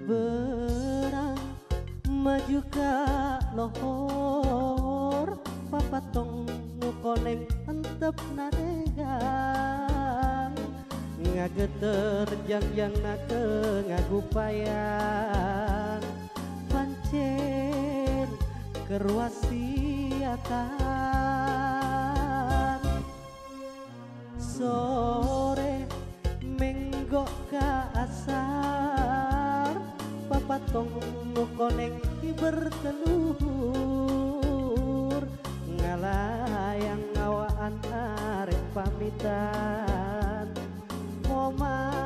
berang maju ka lohor papatong nukoneng antep nadegang ngageter jangjang nake ngagupayan pancen kerwasiatan sore menggok ka asar papatong nukoneng bertelur ngalayang ngawaan arek pamitan momatong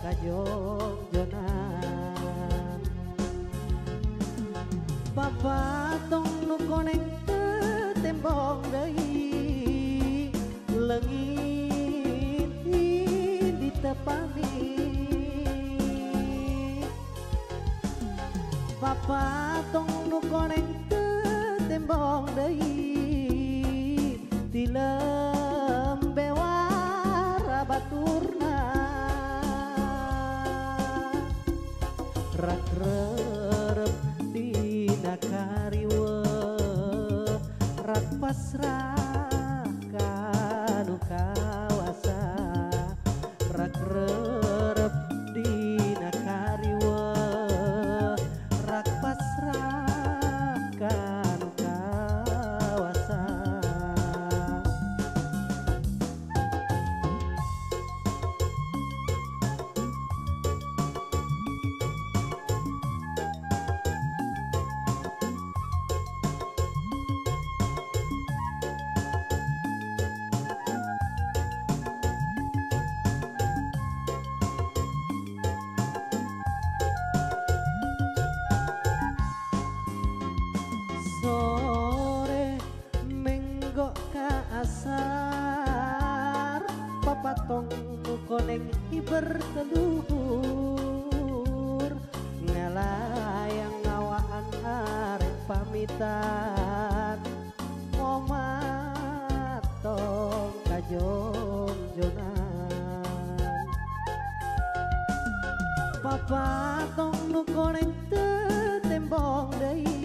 kajongjonan papatong nukoneng ke tembong deui leungit di tepami papatong nukoneng ke tembong deui ti lembe wara baturna rak rerep dina kariweuh rak pasrah kanu kawasa rak rerep dina kariweuh rak pasrah kanu kawasa sore menggok ka asar papatong nukoneng bertelur ngalayang ngawaan arek pamitan momatong kajongjonan papatong nukoneng tembong deui